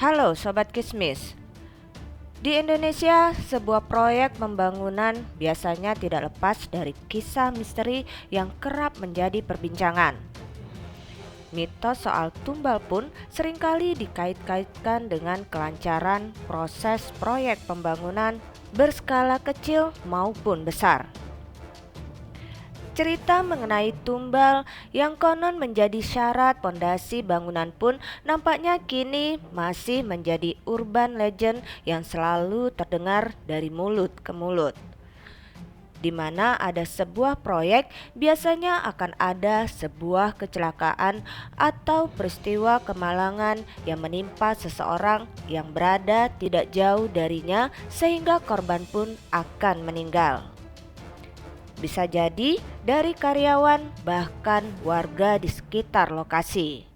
Halo Sobat Kismis. Di Indonesia, sebuah proyek pembangunan biasanya tidak lepas dari kisah misteri yang kerap menjadi perbincangan. Mitos soal tumbal pun seringkali dikait-kaitkan dengan kelancaran proses proyek pembangunan berskala kecil maupun besar. Cerita mengenai tumbal yang konon menjadi syarat pondasi bangunan pun nampaknya kini masih menjadi urban legend yang selalu terdengar dari mulut ke mulut. Di mana ada sebuah proyek, biasanya akan ada sebuah kecelakaan atau peristiwa kemalangan yang menimpa seseorang yang berada tidak jauh darinya sehingga korban pun akan meninggal. Bisa jadi dari karyawan bahkan warga di sekitar lokasi.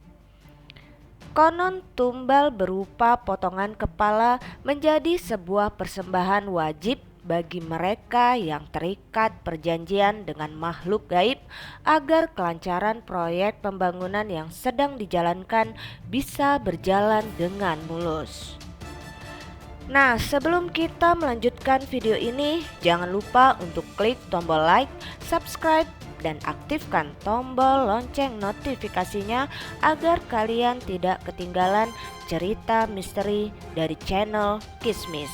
Konon tumbal berupa potongan kepala menjadi sebuah persembahan wajib bagi mereka yang terikat perjanjian dengan makhluk gaib agar kelancaran proyek pembangunan yang sedang dijalankan bisa berjalan dengan mulus. Nah, sebelum kita melanjutkan video ini, jangan lupa untuk klik tombol like, subscribe, dan aktifkan tombol lonceng notifikasinya agar kalian tidak ketinggalan cerita misteri dari channel Kismis.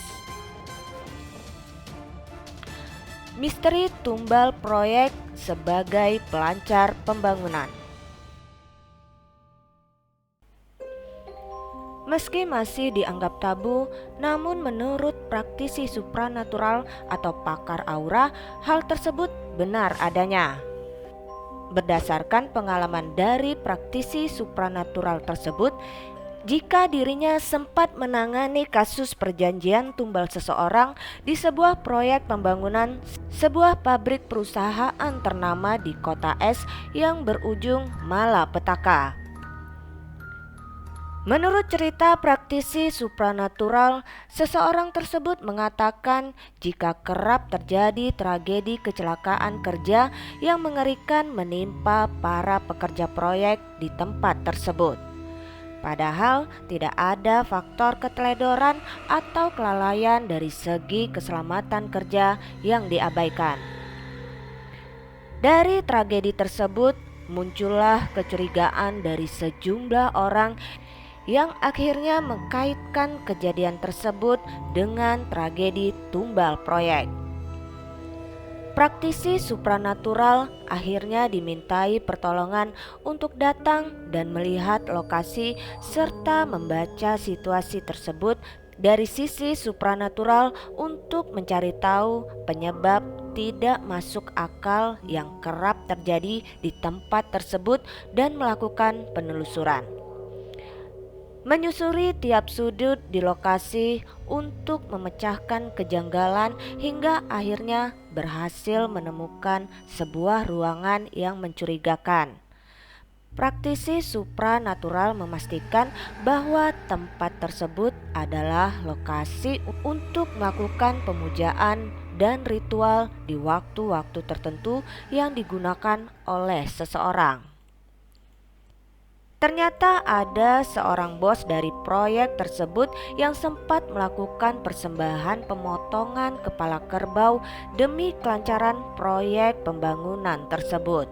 Misteri tumbal proyek sebagai pelancar pembangunan. Meski masih dianggap tabu, namun menurut praktisi supranatural atau pakar aura, hal tersebut benar adanya. Berdasarkan pengalaman dari praktisi supranatural tersebut, jika dirinya sempat menangani kasus perjanjian tumbal seseorang di sebuah proyek pembangunan sebuah pabrik perusahaan ternama di kota es yang berujung malapetaka. Menurut cerita praktisi supranatural, seseorang tersebut mengatakan jika kerap terjadi tragedi kecelakaan kerja yang mengerikan menimpa para pekerja proyek di tempat tersebut. Padahal tidak ada faktor keteledoran atau kelalaian dari segi keselamatan kerja yang diabaikan. Dari tragedi tersebut muncullah kecurigaan dari sejumlah orang yang akhirnya mengkaitkan kejadian tersebut dengan tragedi tumbal proyek. Praktisi supranatural akhirnya dimintai pertolongan untuk datang dan melihat lokasi serta membaca situasi tersebut dari sisi supranatural untuk mencari tahu penyebab tidak masuk akal yang kerap terjadi di tempat tersebut dan melakukan penelusuran. Menyusuri tiap sudut di lokasi untuk memecahkan kejanggalan hingga akhirnya berhasil menemukan sebuah ruangan yang mencurigakan. Praktisi supranatural memastikan bahwa tempat tersebut adalah lokasi untuk melakukan pemujaan dan ritual di waktu-waktu tertentu yang digunakan oleh seseorang. Ternyata ada seorang bos dari proyek tersebut yang sempat melakukan persembahan pemotongan kepala kerbau demi kelancaran proyek pembangunan tersebut.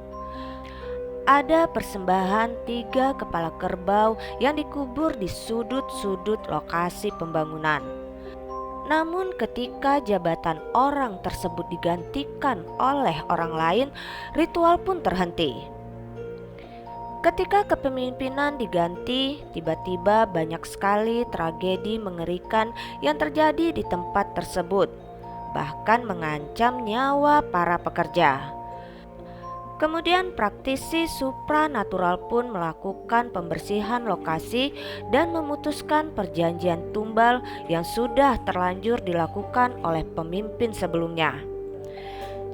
Ada persembahan 3 kepala kerbau yang dikubur di sudut-sudut lokasi pembangunan. Namun ketika jabatan orang tersebut digantikan oleh orang lain, ritual pun terhenti. Ketika kepemimpinan diganti, tiba-tiba banyak sekali tragedi mengerikan yang terjadi di tempat tersebut, bahkan mengancam nyawa para pekerja. Kemudian praktisi supranatural pun melakukan pembersihan lokasi dan memutuskan perjanjian tumbal yang sudah terlanjur dilakukan oleh pemimpin sebelumnya.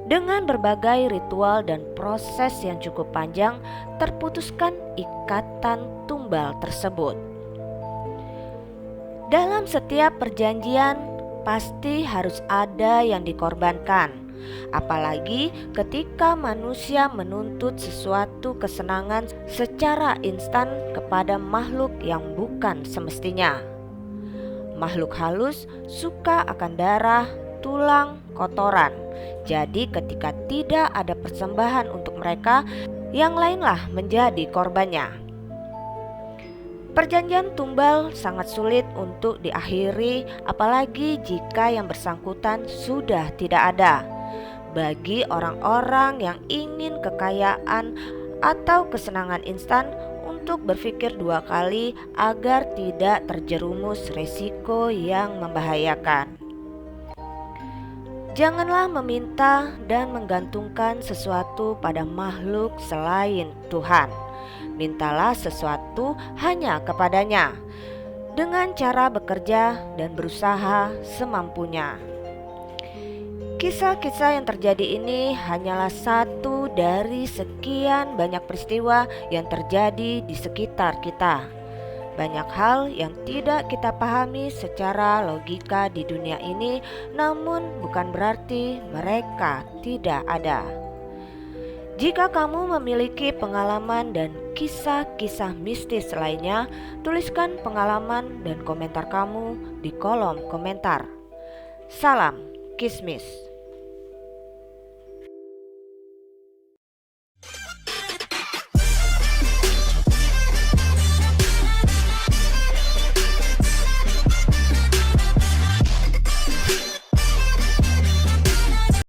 Dengan berbagai ritual dan proses yang cukup panjang, terputuskan ikatan tumbal tersebut. Dalam setiap perjanjian, pasti harus ada yang dikorbankan. Apalagi ketika manusia menuntut sesuatu kesenangan secara instan kepada makhluk yang bukan semestinya. makhluk halus suka akan darah, tulang, kotoran. Jadi ketika tidak ada persembahan untuk mereka, yang lainlah menjadi korbannya. Perjanjian tumbal sangat sulit untuk diakhiri, apalagi jika yang bersangkutan sudah tidak ada. Bagi orang-orang yang ingin kekayaan atau kesenangan instan, untuk berpikir dua kali agar tidak terjerumus resiko yang membahayakan. Janganlah meminta dan menggantungkan sesuatu pada makhluk selain Tuhan. Mintalah sesuatu hanya kepadanya, dengan cara bekerja dan berusaha semampunya. Kisah-kisah yang terjadi ini hanyalah satu dari sekian banyak peristiwa yang terjadi di sekitar kita. Banyak hal yang tidak kita pahami secara logika di dunia ini, namun bukan berarti mereka tidak ada. Jika kamu memiliki pengalaman dan kisah-kisah mistis lainnya, tuliskan pengalaman dan komentar kamu di kolom komentar. Salam Kismis.